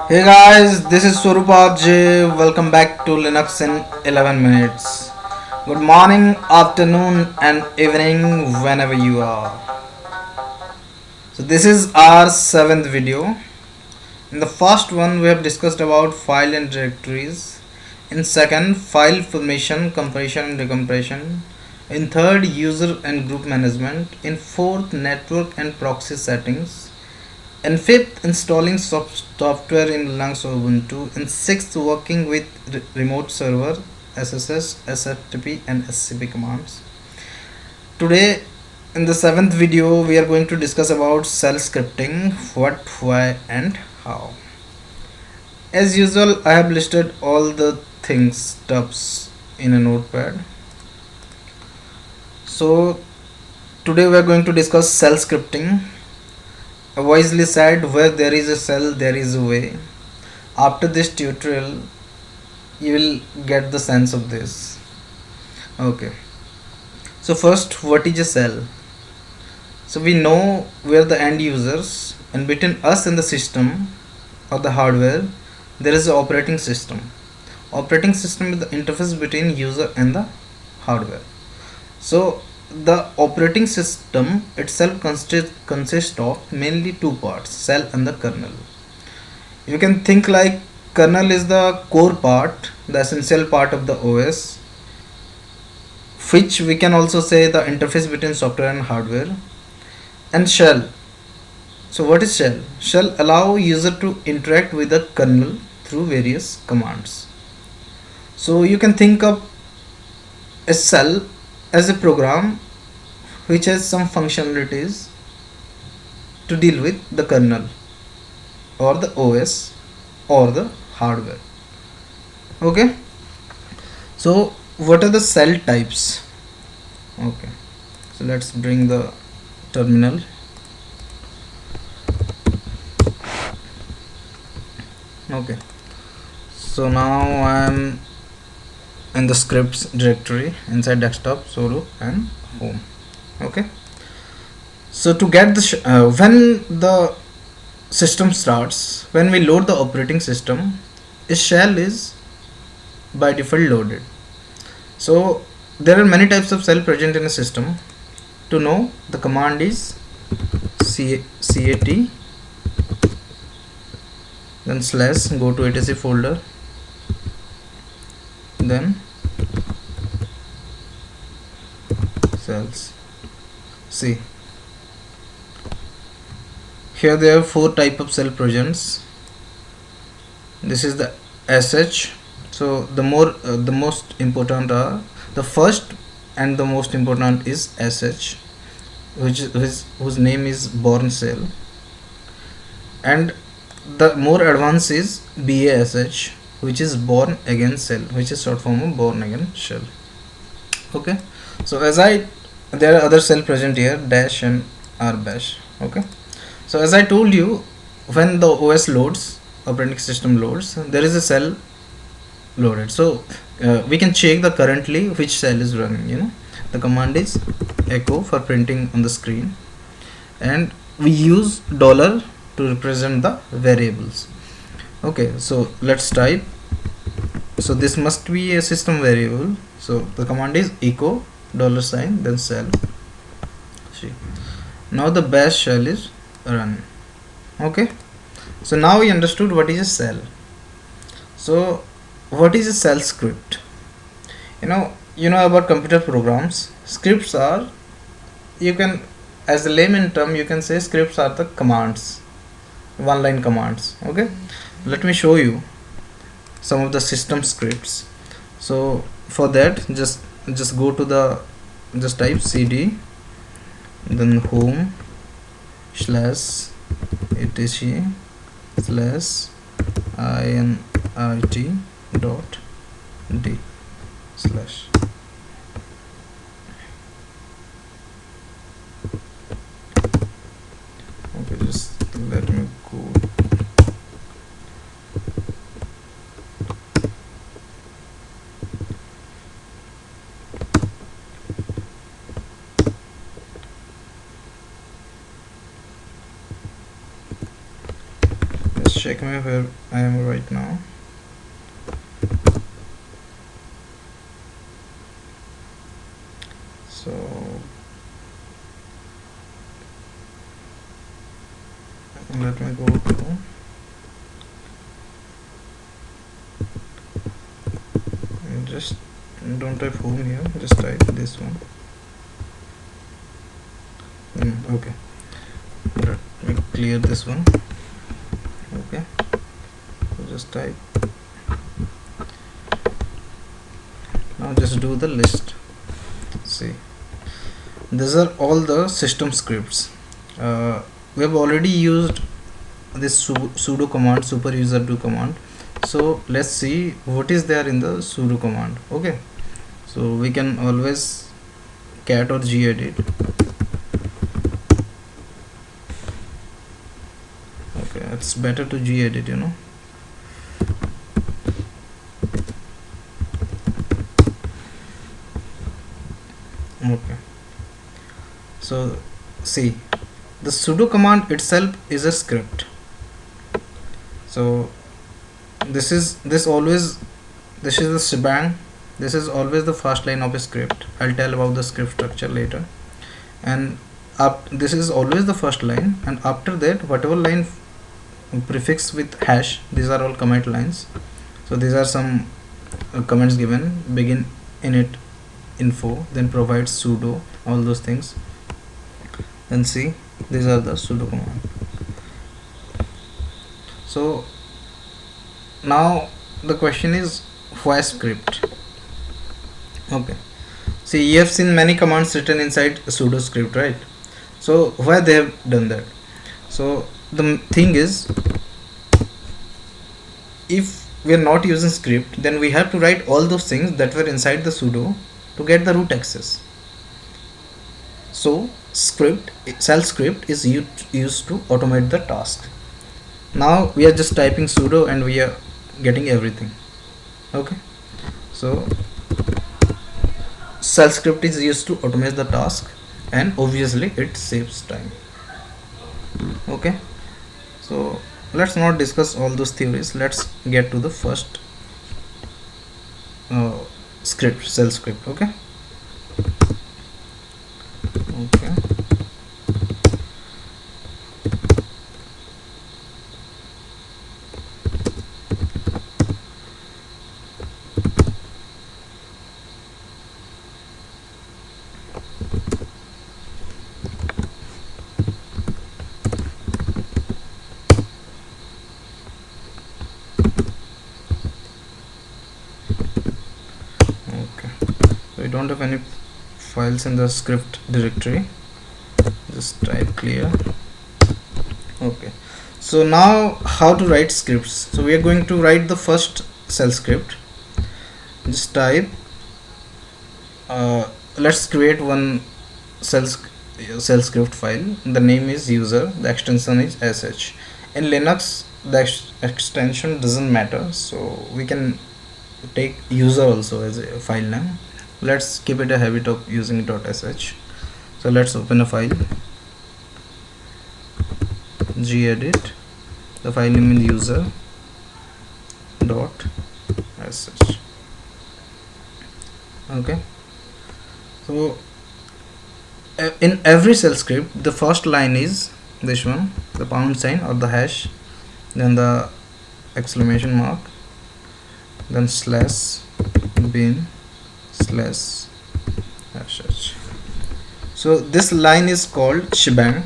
Hey guys, this is J. Welcome back to Linux in 11 minutes. Good morning, afternoon, and evening whenever you are. So, this is our 7th video. In the first one, we have discussed about file and directories. In second, file formation, compression, and decompression. In third, user and group management. In fourth, network and proxy settings. In fifth, installing software in Linux or Ubuntu. In sixth, working with remote server, SSH, SFTP, and SCP commands. Today, in the 7th video, we are going to discuss about shell scripting, what, why, and how. As usual, I have listed all the things, steps in a notepad. So, today we are going to discuss shell scripting. Wisely said, where there is a shell, there is a way. After this tutorial, you will get the sense of this. Okay. So first, what is a shell? So we know we're the end users, and between us and the system or the hardware, there is an operating system. Operating system is the interface between user and the hardware. So the operating system itself consists of mainly two parts, shell and the kernel. You can think like kernel is the core part, the essential part of the OS, which we can also say the interface between software and hardware. And shell. So what is shell? Shell allow user to interact with the kernel through various commands. So you can think of a shell as a program which has some functionalities to deal with the kernel or the OS or the hardware. Okay. So what are the shell types? Okay. So let's bring the terminal. Okay. So now I am in the scripts directory inside desktop, solo, and home. Okay. So to get the when the system starts, when we load the operating system, a shell is by default loaded. So there are many types of shell present in a system. To know, the command is cat, then slash, go to etc folder, then shells. See, here there are 4 type of shell presents. This is the sh. So the most important are the first and the most important is sh, whose name is BOURNE shell, and the more advanced is bash, which is born again shell, which is short form of born again shell. Okay. So there are other shell present here, dash and rbash. Okay. So as I told you, when the OS loads, operating system loads, there is a shell loaded. So we can check the currently which shell is running. The command is echo for printing on the screen, and we use dollar to represent the variables. Okay, so let's type. So this must be a system variable. So the command is echo $, then shell. See, now the bash shell is run. Okay, so now we understood what is a shell. So what is a shell script? You know about computer programs. Scripts are, you can, as a layman term, you can say scripts are the commands, one line commands. Okay, let me show you some of the system scripts. So for that, just go to the, just type cd, then home slash etc slash init.d slash. Okay, just let me go. check me where I am right now. So let me go to just don't type home here, just type this one. Okay, let me clear this one. Okay, so just type. Now just do the list. See, these are all the system scripts. We have already used this sudo command, super user2 command. So let's see what is there in the sudo command. Okay, so we can always cat or gedit. Okay, it's better to gedit, you know. Okay, so see, the sudo command itself is a script. So this is the shebang. This is always the first line of a script. I'll tell about the script structure later. And this is always the first line, and after that whatever line prefix with hash, these are all comment lines. So these are some comments given: begin init info, then provide sudo, all those things. Then see, these are the sudo command. So now the question is, why script? Okay, see, you have seen many commands written inside a sudo script, right? So why they have done that? So the thing is, if we are not using script, then we have to write all those things that were inside the sudo to get the root access. So shell script is used to automate the task. Now we are just typing sudo and we are getting everything. Okay, so shell script is used to automate the task, and obviously it saves time. Okay, so let's not discuss all those theories. Let's get to the first script, shell script. Okay. We don't have any files in the script directory. Just type clear. Okay, so now how to write scripts? So we are going to write the first shell script. Just type let's create one shell script file. The name is user, the extension is sh. In Linux the extension doesn't matter, so we can take user also as a file name. Let's keep it a habit of using .sh. So let's open a file, gedit, the file name is user.sh. Okay, so in every shell script the first line is this one, the pound sign or the hash, then the exclamation mark, then slash bin slash hash. So this line is called shebang.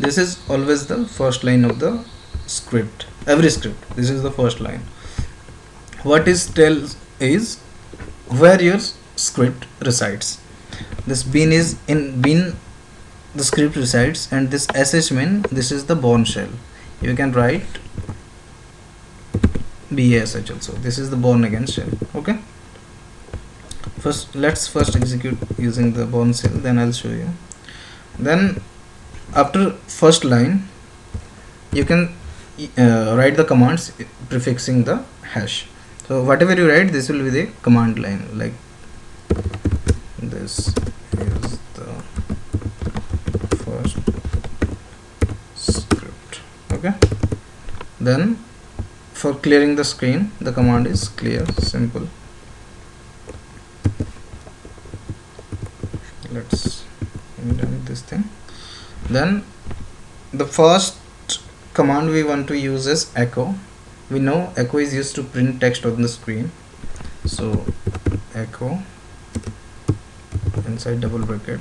This is always the first line of the script. Every script, this is the first line. What is tells is where your script resides. This bin is in bin the script resides, and this sh main, this is the bourne shell. You can write bash also. This is the bourne again shell. Okay, let's first execute using the bourne shell, then I'll show you. Then after first line you can write the commands prefixing the hash. So whatever you write, this will be the command line, like this is the first script. Okay, Then for clearing the screen, the command is clear. Simple. Let's indent this thing. Then the first command we want to use is echo. We know echo is used to print text on the screen. So echo inside double bracket,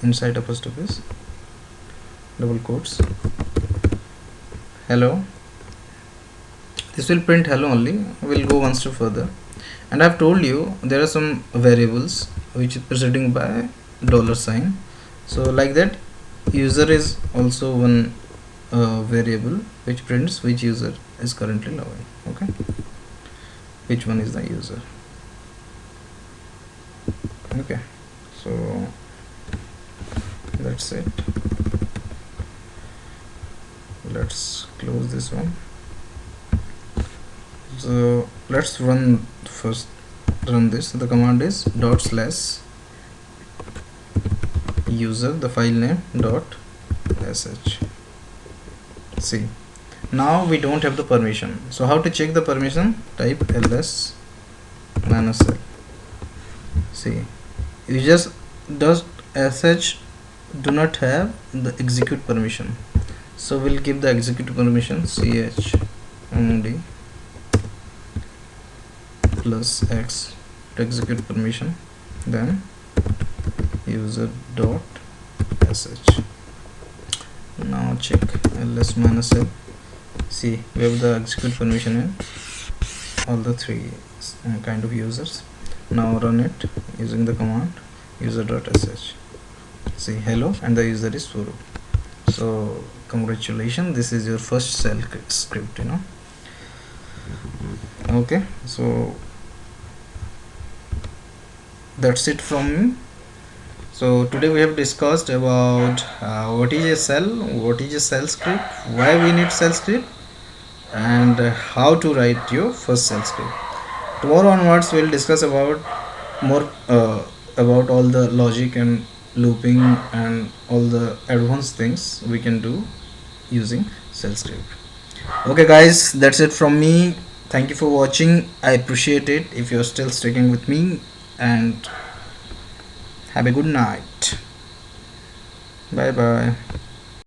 inside apostrophes, double quotes, hello. This will print hello only. We'll go one step further, and I've told you there are some variables which is preceding by $sign. So like that, user is also one variable which prints which user is currently logging. Okay, which one is the user. Okay, so that's it. Let's close this one. So let's run this. The command is /user, the file name .sh. See, now we don't have the permission. So how to check the permission? Type ls -l. See, you just sh do not have the execute permission. So we'll give the execute permission chmod +x to execute permission, then user.sh. Now check ls -l. See, we have the execute permission in all the three kind of users. Now run it using the command user.sh. See, hello, and the user is Swarup. So congratulations, this is your first shell script, Okay, so that's it from me. So today we have discussed about what is a shell script, why we need shell script, and how to write your first shell script. Tomorrow onwards we'll discuss about more about all the logic and looping and all the advanced things we can do using shell script. Okay guys, that's it from me. Thank you for watching. I appreciate it if you're still sticking with me, and have a good night. Bye bye.